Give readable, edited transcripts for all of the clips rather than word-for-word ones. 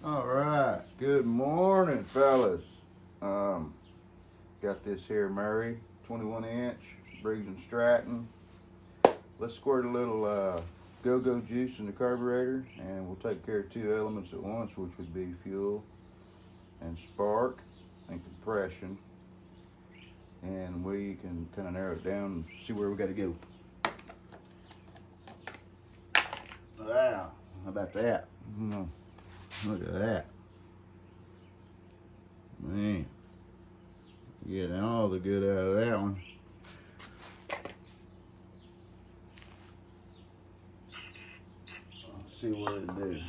All right, good morning, fellas. Got this here Murray 21-inch Briggs and Stratton. Let's squirt a little go-go juice in the carburetor, and we'll take care of two elements at once, which would be fuel and spark and compression, and we can kind of narrow it down and see where we got to go. Wow, how about that? Look at that. Man, getting all the good out of that one. Let's see what it do.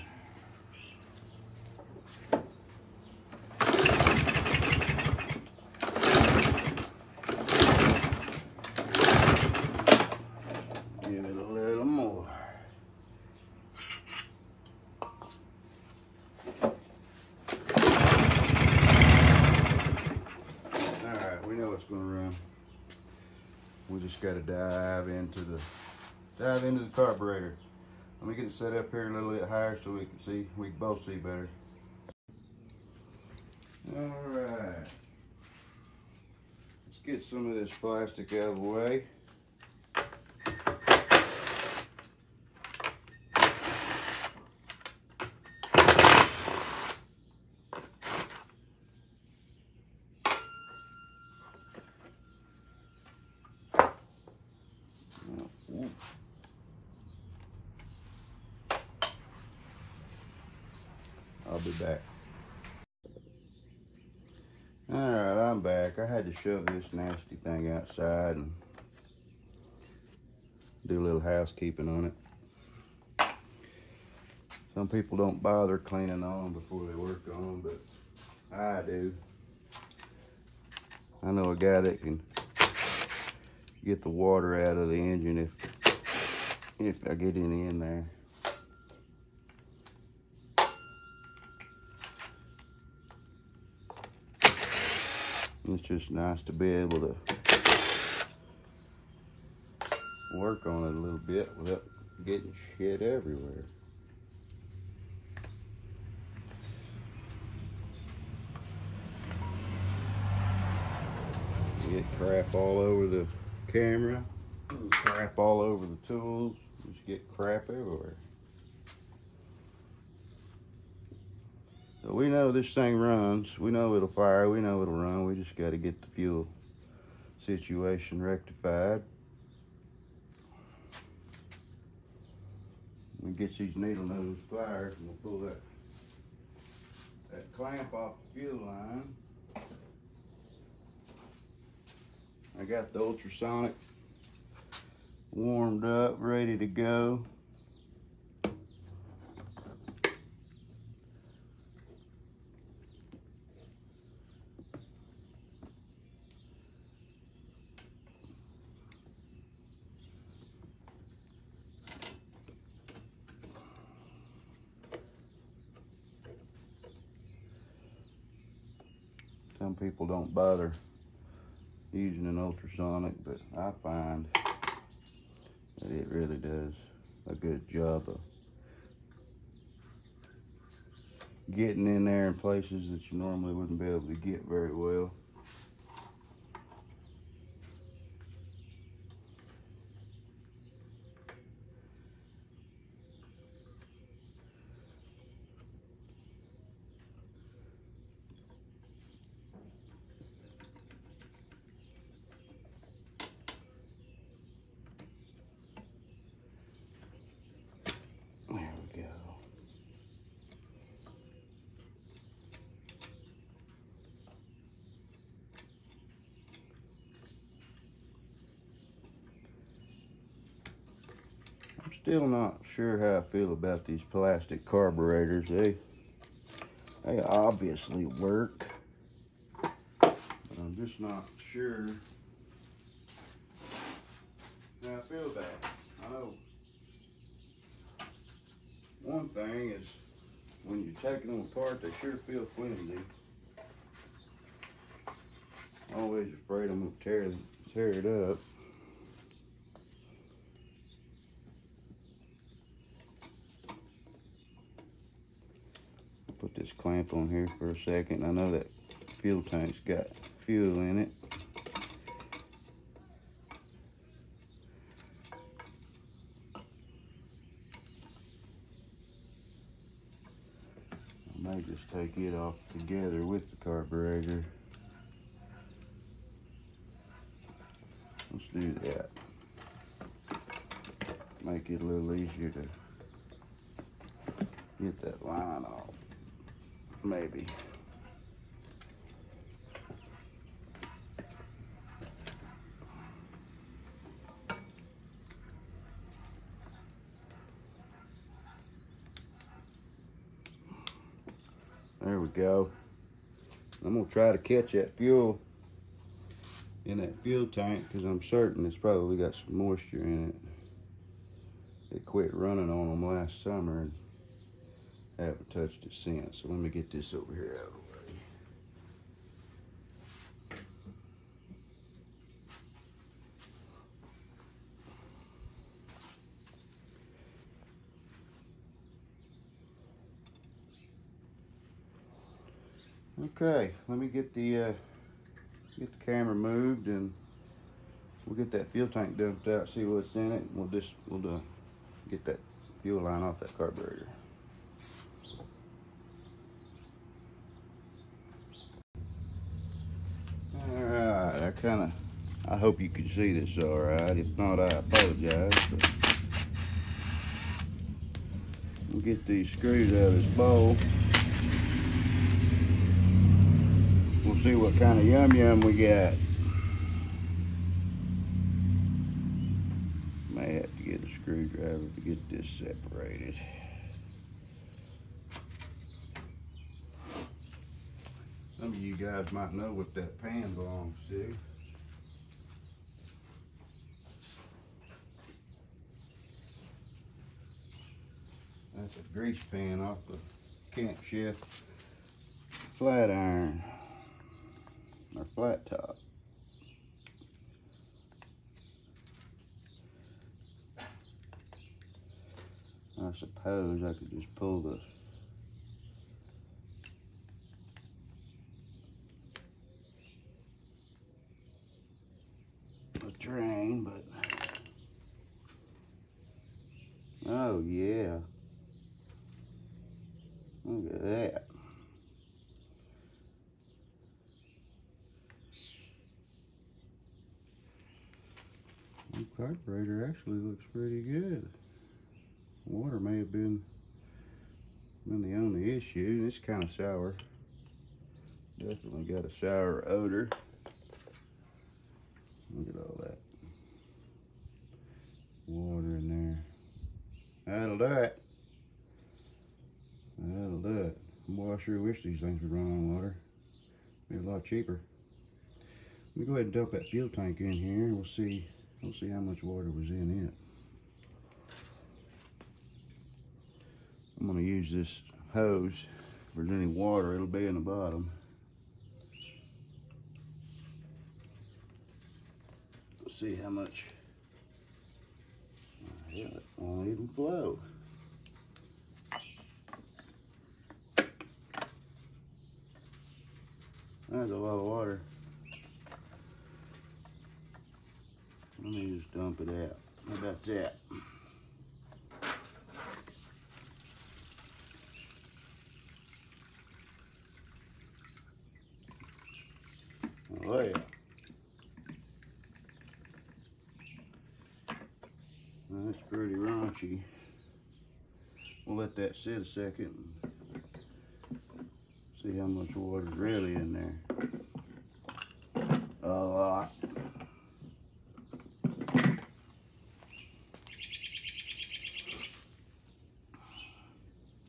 Give it a little more. We know it's going to run. We just got to dive into the carburetor. Let me get it set up here a little bit higher so we can both see better. All right, let's get some of this plastic out of the way. I'll be back. All right, I'm back. I had to shove this nasty thing outside and do a little housekeeping on it. Some people don't bother cleaning on them before they work on them, but I do. I know a guy that can get the water out of the engine if I get any in there. It's just nice to be able to work on it a little bit without getting shit everywhere. You get crap all over the camera, crap all over the tools, just get crap everywhere. So we know this thing runs, we know it'll fire, we know it'll run, we just got to get the fuel situation rectified. We get these needle nose pliers and we'll pull that clamp off the fuel line. I got the ultrasonic warmed up, ready to go. Some people don't bother using an ultrasonic, but I find that it really does a good job of getting in there in places that you normally wouldn't be able to get very well. Still not sure how I feel about these plastic carburetors. They obviously work, but I'm just not sure how I feel about it. I know one thing is when you're taking them apart, they sure feel flimsy. Always afraid I'm gonna tear it up. put this clamp on here for a second. I know that fuel tank's got fuel in it. I may just take it off together with the carburetor. Let's do that. Make it a little easier to get that line off, maybe. There we go. I'm gonna try to catch that fuel in that fuel tank because I'm certain it's probably got some moisture in it. They quit running on them last summer and haven't touched it since. So let me get this over here out of the way. Okay, let me get the camera moved and we'll get that fuel tank dumped out, see what's in it. We'll get that fuel line off that carburetor. Alright, I hope you can see this alright. If not, I apologize. But we'll get these screws out of this bowl. We'll see what kind of yum we got. May have to get a screwdriver to get this separated. Some of you guys might know what that pan belongs to. That's a grease pan off the camp chef flat iron or flat top. I suppose I could just pull the drain, but oh yeah, look at that. The carburetor actually looks pretty good. Water may have been the only issue. It's kind of sour. Definitely got a sour odor. Look at all that water in there. That'll do it. That'll do it. Boy, I sure wish these things would run on water. Be a lot cheaper. Let me go ahead and dump that fuel tank in here. We'll see how much water was in it. I'm gonna use this hose. If there's any water, it'll be in the bottom. We'll see how much. Yeah, it won't even flow. That's a lot of water. Let me just dump it out. How about that? Oh yeah. That's pretty raunchy. We'll let that sit a second and see how much water's really in there. A lot.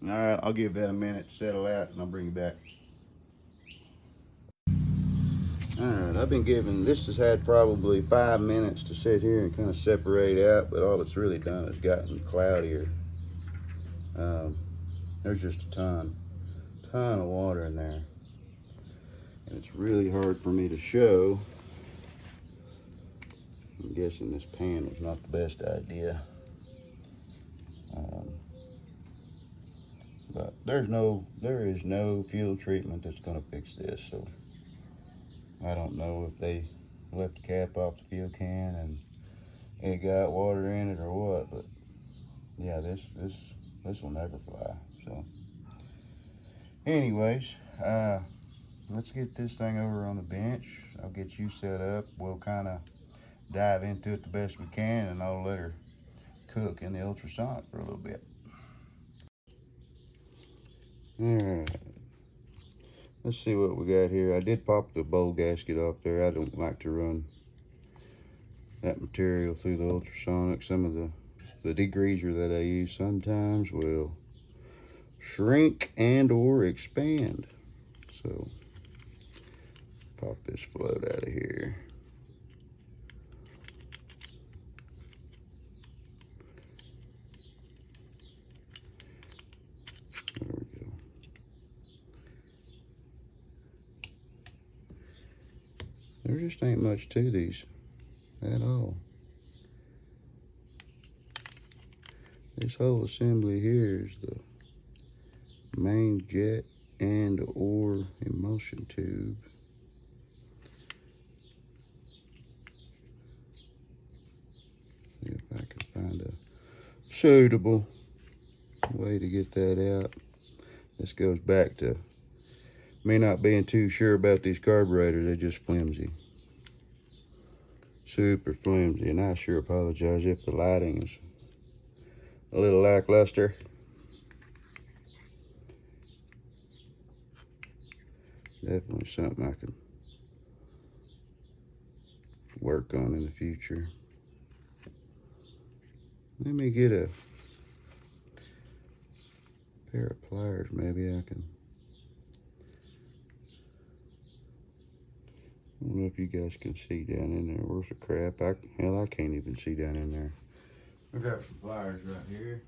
All right, I'll give that a minute to settle out and I'll bring you back. All right, I've been giving, this has had probably 5 minutes to sit here and kind of separate out, but all it's really done is gotten cloudier. There's just a ton of water in there. And it's really hard for me to show. I'm guessing this pan was not the best idea. but there is no fuel treatment that's going to fix this. So I don't know if they left the cap off the fuel can and it got water in it or what, but yeah, this will never fly. So anyways, let's get this thing over on the bench. I'll get you set up. We'll kind of dive into it the best we can, and I'll let her cook in the ultrasonic for a little bit. Alright, let's see what we got here. I did pop the bowl gasket off there. I don't like to run that material through the ultrasonic. Some of the degreaser that I use sometimes will shrink and or expand. So pop this float out of here. There we go. There just ain't much to these at all. This whole assembly here is the main jet and or emulsion tube. See if I can find a suitable way to get that out. This goes back to me not being too sure about these carburetors. They're just flimsy. Super flimsy, and I sure apologize if the lighting is a little lackluster. Definitely something I can work on in the future. Let me get a pair of pliers. Maybe I can. I don't know if you guys can see down in there. Where's the crap? Hell, I can't even see down in there. I got some pliers right here.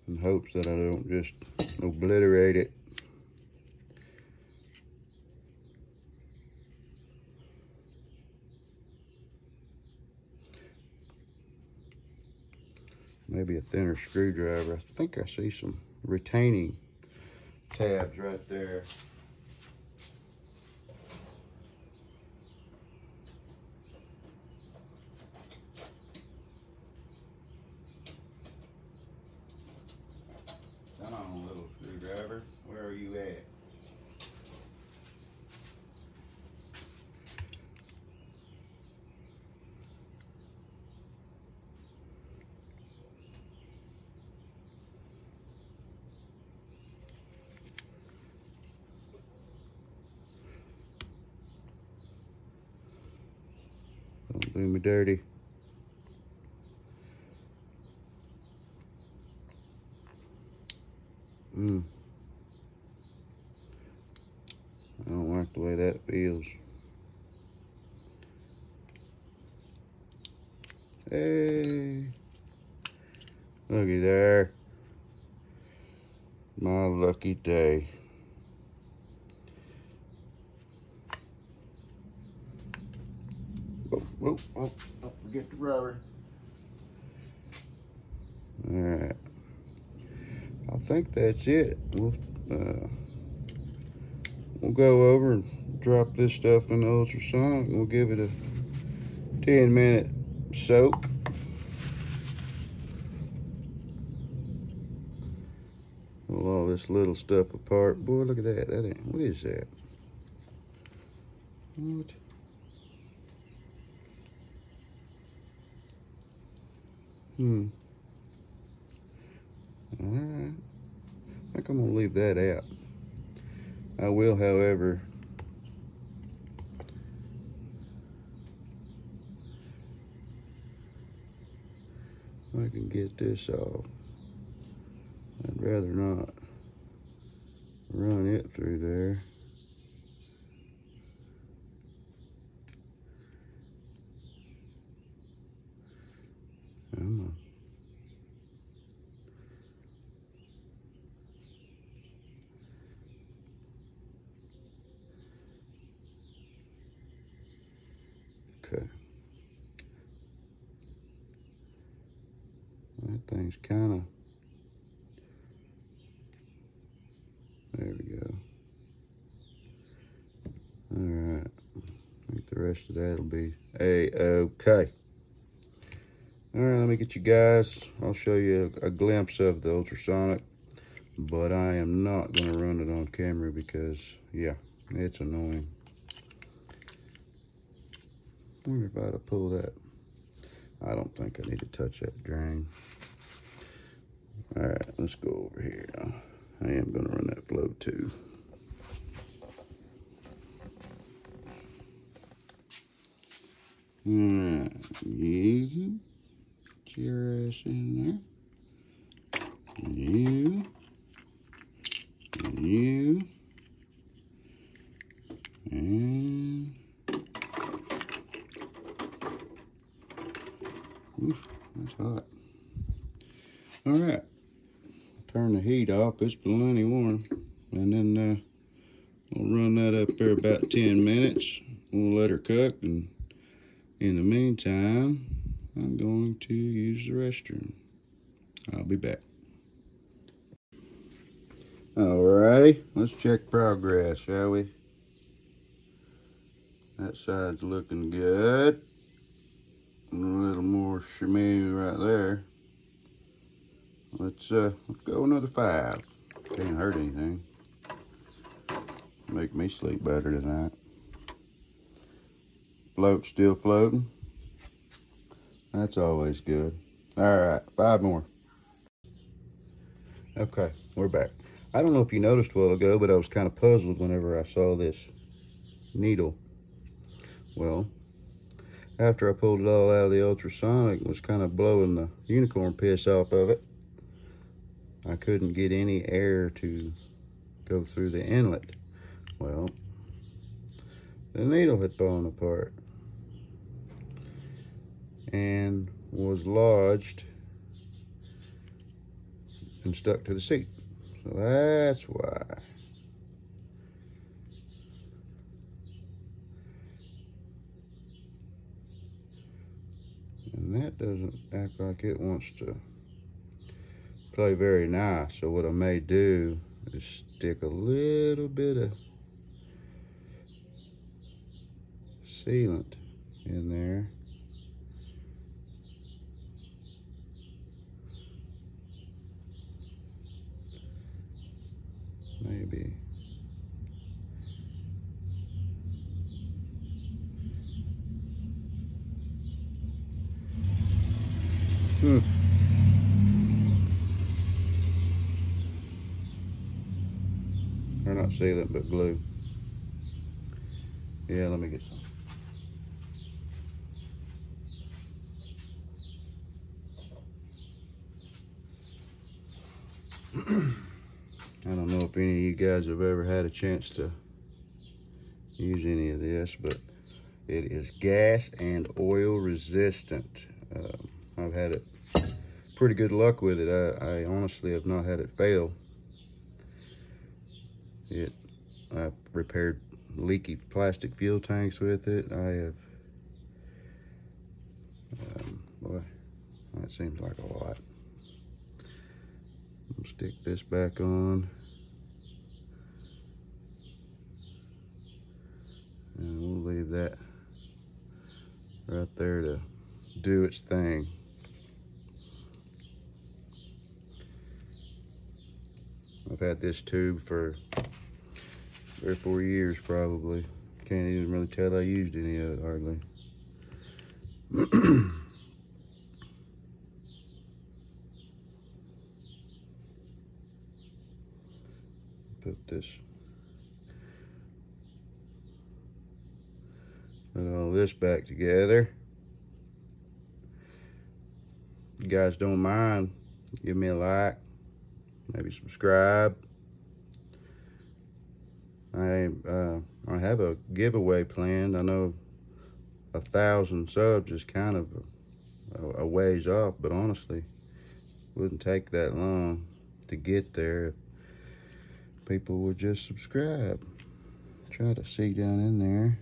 In hopes that I don't just obliterate it. Maybe a thinner screwdriver. I think I see some retaining tabs right there. Come on, little screwdriver. Where are you at? Don't do me dirty. I don't like the way that feels. Hey, looky there. My lucky day. Oh, forget the rubber. All right. I think that's it. We'll go over and drop this stuff in the ultrasonic, and we'll give it a 10-minute soak. Pull all this little stuff apart. Boy, look at that. What is that? What? Alright. I think I'm gonna leave that out. I will, however, I can get this off. I'd rather not run it through there. Come on. That thing's kind of, there we go. All right, I think the rest of that will be a-okay. All right, let me get you guys, I'll show you a glimpse of the ultrasonic, but I am not gonna run it on camera because, yeah, it's annoying. I wonder if I ought to pull that. I don't think I need to touch that drain. All right, let's go over here now. I am gonna run that flow too. All right, you get your ass in there. You. And oof, that's hot. All right, turn the heat off. It's plenty warm, and then we'll run that up there about 10 minutes. We'll let her cook, and in the meantime, I'm going to use the restroom. I'll be back. Alrighty, let's check progress, shall we? That side's looking good. A little more shimmy right there. Let's go another 5. Can't hurt anything. Make me sleep better tonight. Float still floating. That's always good. Alright, 5 more. Okay, we're back. I don't know if you noticed a while ago, but I was kind of puzzled whenever I saw this needle. Well, after I pulled it all out of the ultrasonic, it was kind of blowing the unicorn piss off of it. I couldn't get any air to go through the inlet. Well, the needle had fallen apart and was lodged and stuck to the seat. So that's why. And that doesn't act like it wants to play very nice. So what I may do is stick a little bit of sealant in there. Maybe. Or not sealant, but glue. Yeah, let me get some. I don't know if any of you guys have ever had a chance to use any of this, but it is gas and oil resistant. I've had it pretty good luck with it. I honestly have not had it fail. I've repaired leaky plastic fuel tanks with it. I have, boy, that seems like a lot. I'll stick this back on. And we'll leave that right there to do its thing. I've had this tube for 3 or 4 years probably. Can't even really tell I used any of it hardly. Put all this back together. If you guys don't mind, give me a like, maybe subscribe. I have a giveaway planned. I know 1,000 subs is kind of a ways off, but honestly, it wouldn't take that long to get there if people would just subscribe. Try to see down in there.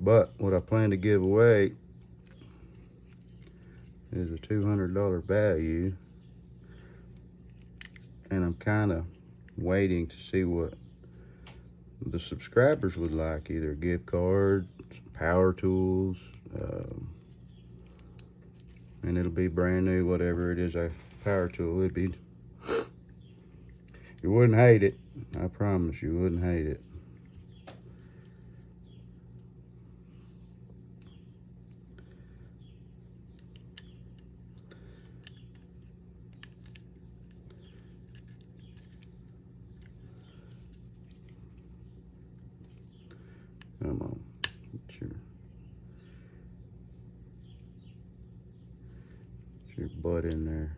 But what I plan to give away is a $200 value, and I'm kind of waiting to see what the subscribers would like, either a gift card, some power tools, and it'll be brand new, whatever it is, a power tool. It'd be, you wouldn't hate it. I promise you wouldn't hate it. Come on, get your butt in there.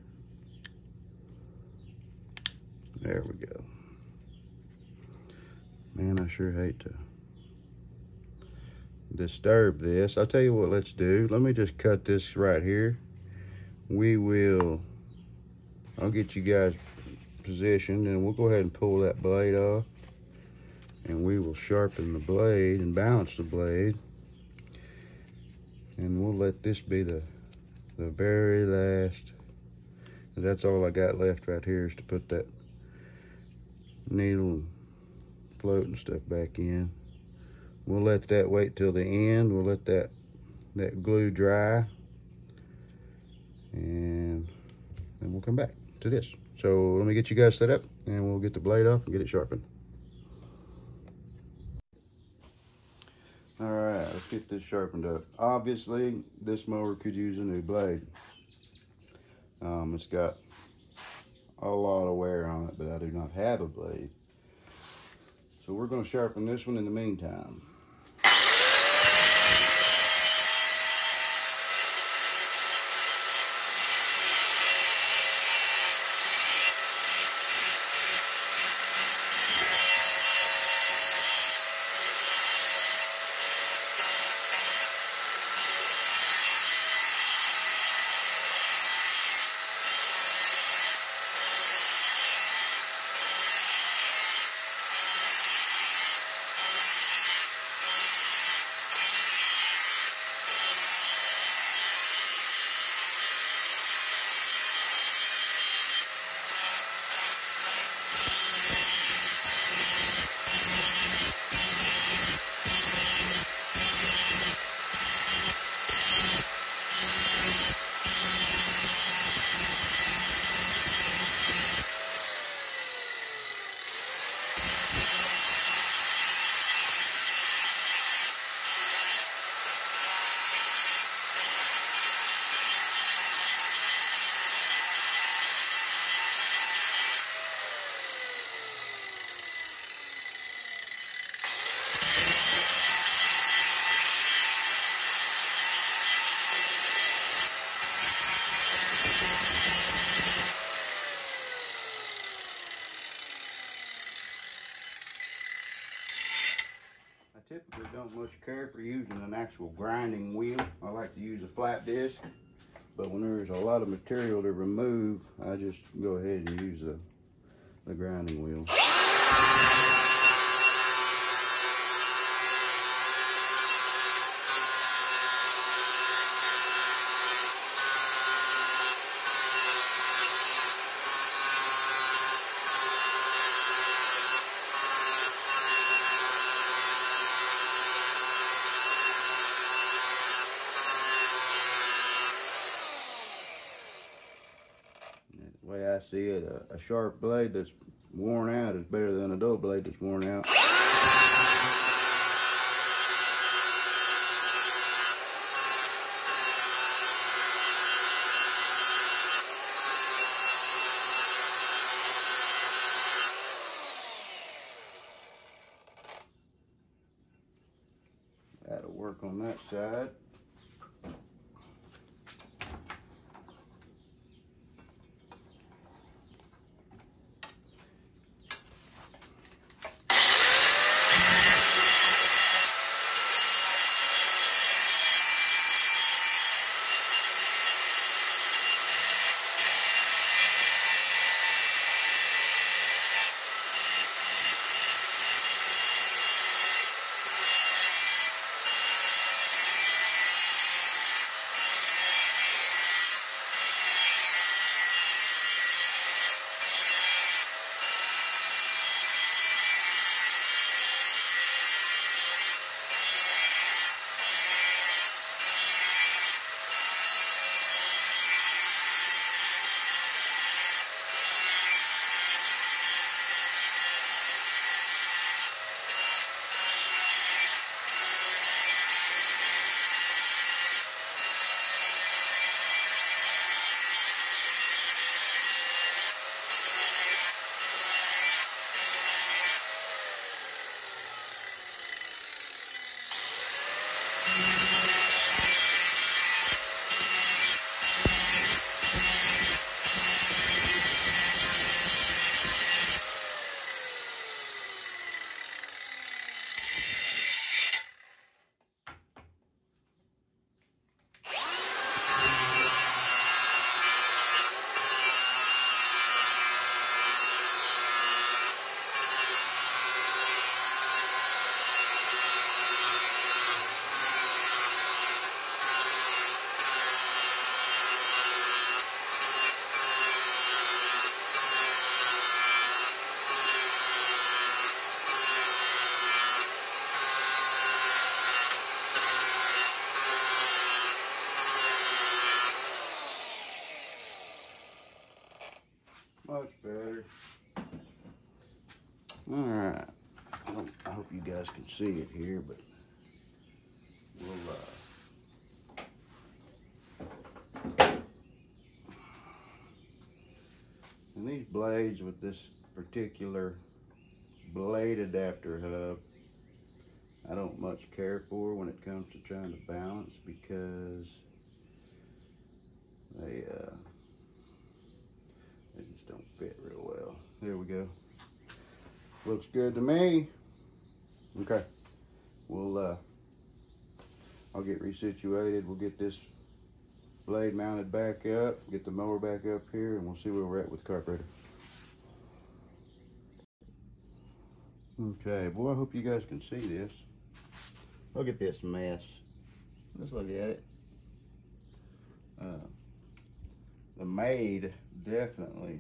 There we go. Man, I sure hate to disturb this. I'll tell you what, let's do. Let me just cut this right here. I'll get you guys positioned, and we'll go ahead and pull that blade off. And we will sharpen the blade and balance the blade. And we'll let this be the very last. That's all I got left right here, is to put that needle and float and stuff back in. We'll let that wait till the end. We'll let that glue dry. And then we'll come back to this. So let me get you guys set up, and we'll get the blade off and get it sharpened. All right, let's get this sharpened up. Obviously, this mower could use a new blade. It's got a lot of wear on it, but I do not have a blade. So we're going to sharpen this one in the meantime. Typically don't much care for using an actual grinding wheel. I like to use a flat disc, but when there's a lot of material to remove, I just go ahead and use the grinding wheel. The way I see it, a sharp blade that's worn out is better than a dull blade that's worn out. That'll work on that side. Much better. All right. I hope you guys can see it here, but we'll and these blades with this particular blade adapter hub, I don't much care for when it comes to trying to balance, because they just don't fit real well. There we go. Looks good to me. Okay, I'll get resituated. We'll get this blade mounted back up, get the mower back up here, and we'll see where we're at with the carburetor. Okay, boy, I hope you guys can see this. Look at this mess. Let's look at it. The maid definitely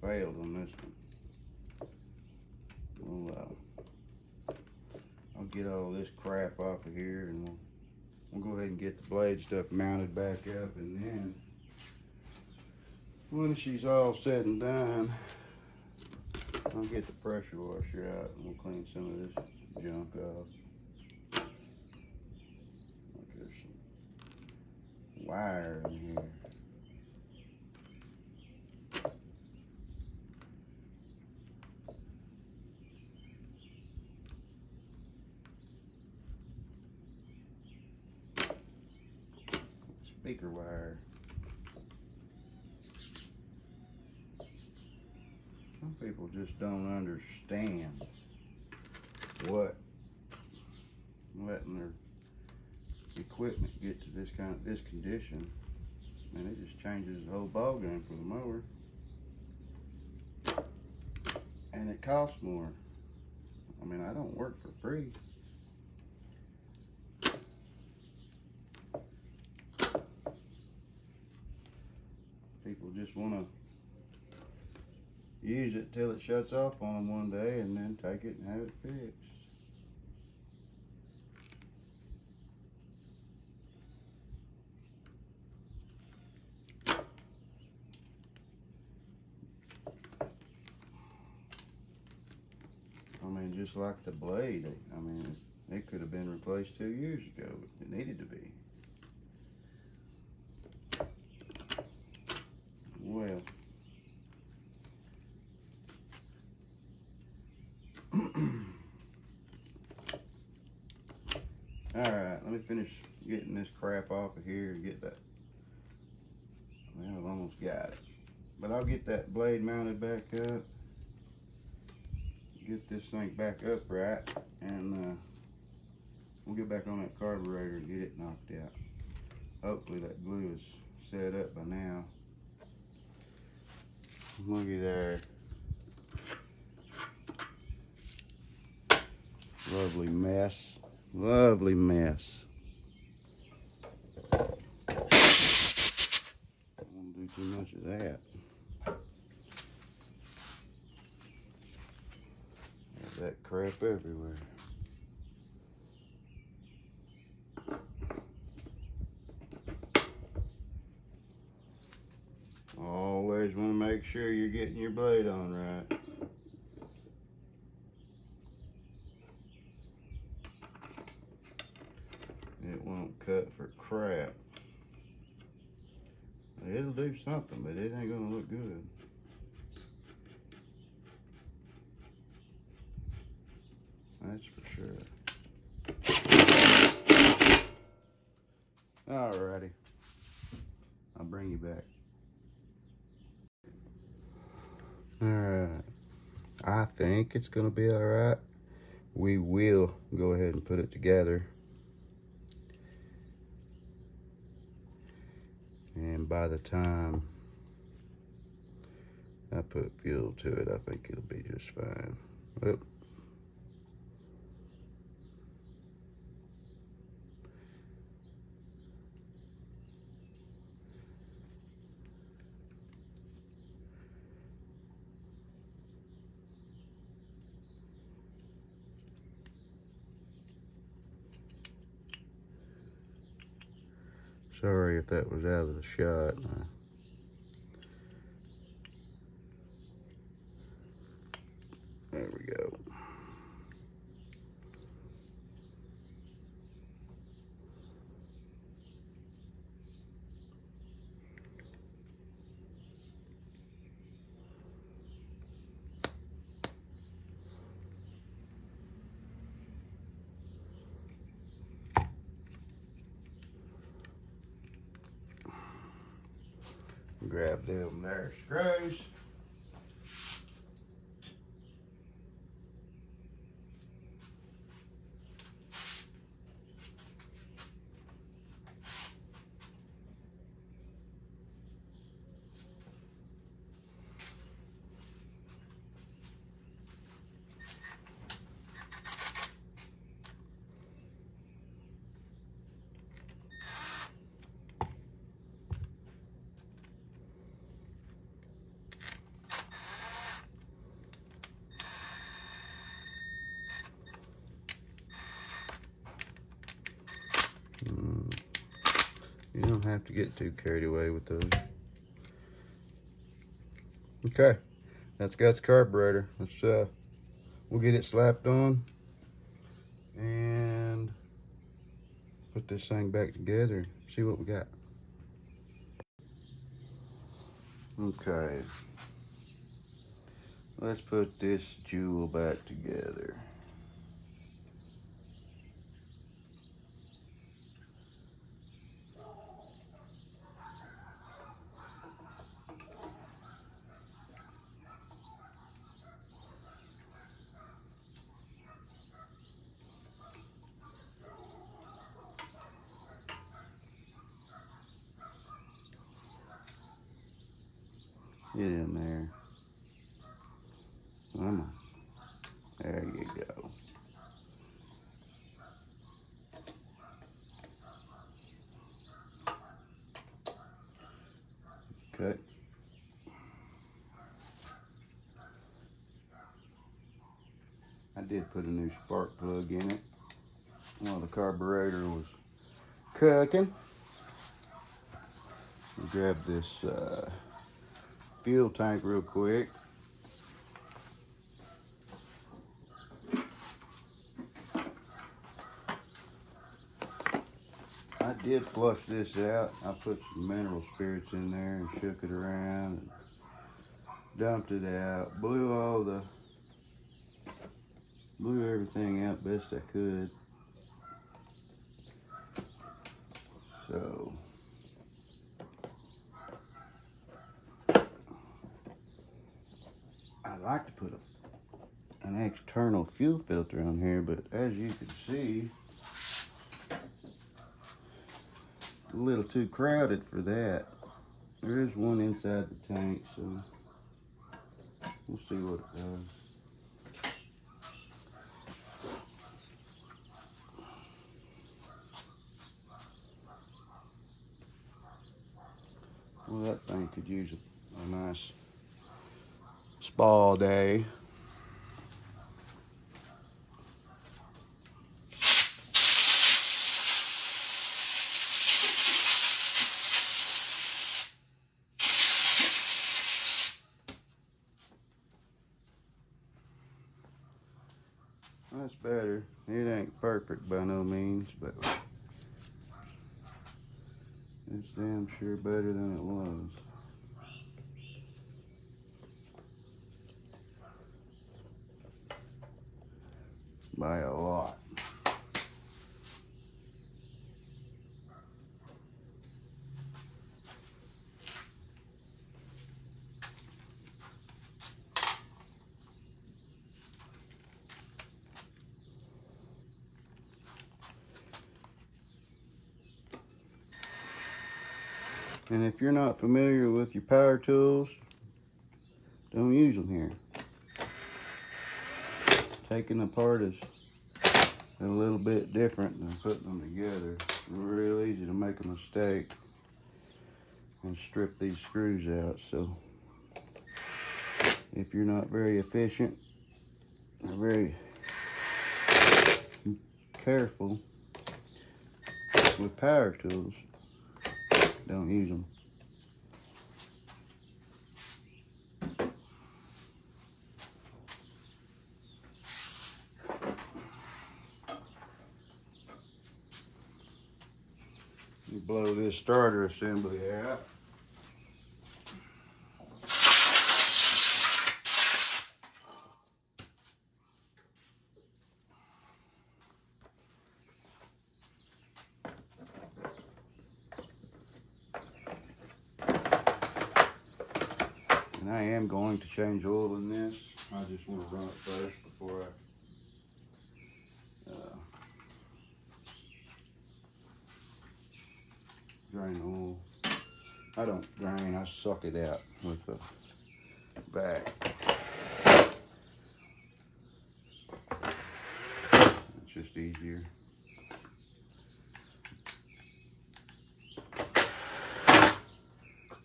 failed on this one. I'll get all this crap off of here, and we'll go ahead and get the blade stuff mounted back up, and then when she's all said and done, I'll get the pressure washer out and we'll clean some of this junk off. There's some wire in here. Speaker wire. Some people just don't understand what letting their equipment get to this condition, and it just changes the whole ball game for the mower, and it costs more. I mean, I don't work for free. People just want to use it till it shuts off on them one day, and then take it and have it fixed. I mean, just like the blade, I mean, it could have been replaced 2 years ago. It needed to be. Well, alright, let me finish getting this crap off of here and get that. Well, I've almost got it. But I'll get that blade mounted back up, get this thing back upright, and we'll get back on that carburetor and get it knocked out. Hopefully that glue is set up by now. Looky there. Lovely mess. Lovely mess. Don't want to do too much of that. There's that crap everywhere. Always want to make sure you're getting your blade on right. It won't cut for crap. It'll do something, but it ain't gonna look good. That's for sure. Alrighty. I'll bring you back. Alright. I think it's gonna be alright. We will go ahead and put it together. And by the time I put fuel to it, I think it'll be just fine. Oop. Sorry if that was out of the shot. Grab them there screws. You don't have to get too carried away with those. Okay, that's got the carburetor. Let's we'll get it slapped on and put this thing back together. See what we got. Okay, let's put this jewel back together. Get in there. Come on. There you go. Okay. I did put a new spark plug in it while the carburetor was cooking. Grab this fuel tank real quick. I did flush this out. I put some mineral spirits in there and shook it around and dumped it out. Blew everything out best I could. So I'd like to put an external fuel filter on here, but as you can see, a little too crowded for that. There is one inside the tank, so we'll see what it does. Well, that thing could use a nice spa day. That's better. It ain't perfect by no means, but it's damn sure better than it was. By a lot. And if you're not familiar with your power tools, don't use them here. Taking apart is a little bit different than putting them together. It's real easy to make a mistake and strip these screws out. So if you're not very efficient or very careful with power tools, don't use them. You blow this starter assembly out. And I am going to change oil in this. I just want to run it first before I drain the oil. I don't drain, I suck it out with the bag. It's just easier.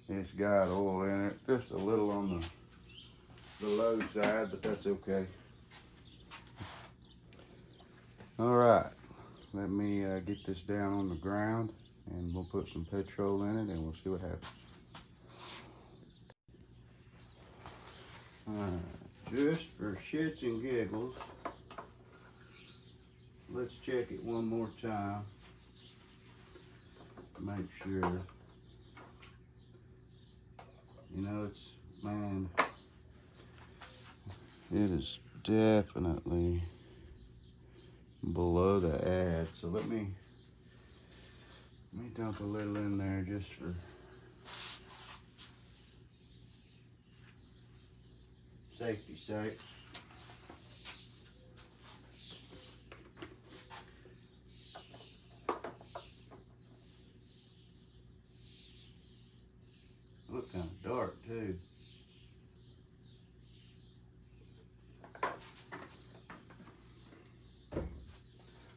It's got oil in it, just a little on the low side, but that's okay. All right, let me get this down on the ground, and we'll put some petrol in it, and we'll see what happens. All right, just for shits and giggles, let's check it one more time. Make sure. You know, it's, man, it is definitely below the ad. So let me dump a little in there just for safety's sake. Look kind of dark too.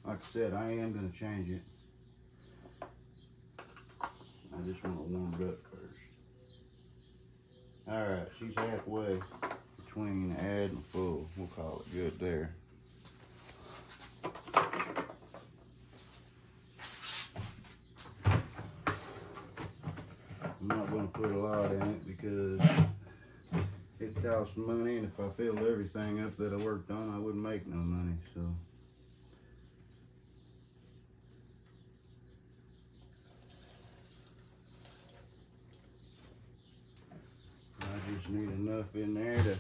Like I said, I am going to change it. I just want to warm it up first. Alright, she's halfway between add and full. We'll call it good there. I'm not going to put a lot in it because it costs money, and if I filled everything up that I worked on, I wouldn't make no money. So I just need enough in there to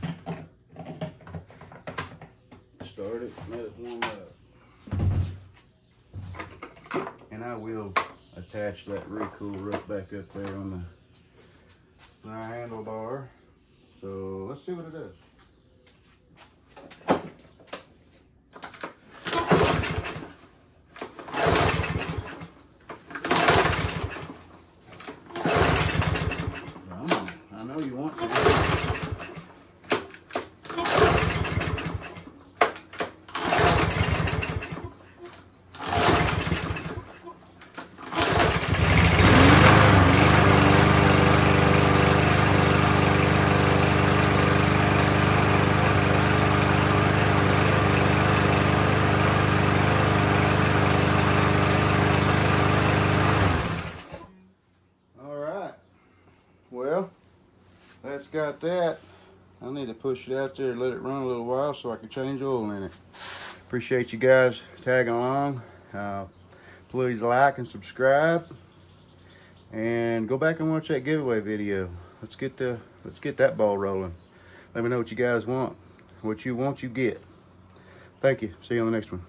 start it and let it warm up. And I will attach that recoil right back up there on the handlebar. So let's see what it does. I know you want to. Well, that's got that. I need to push it out there and let it run a little while so I can change oil in it. Appreciate you guys tagging along. Please like and subscribe, and go back and watch that giveaway video. Let's get that ball rolling. Let me know what you guys want. What you want, you get. Thank you. See you on the next one.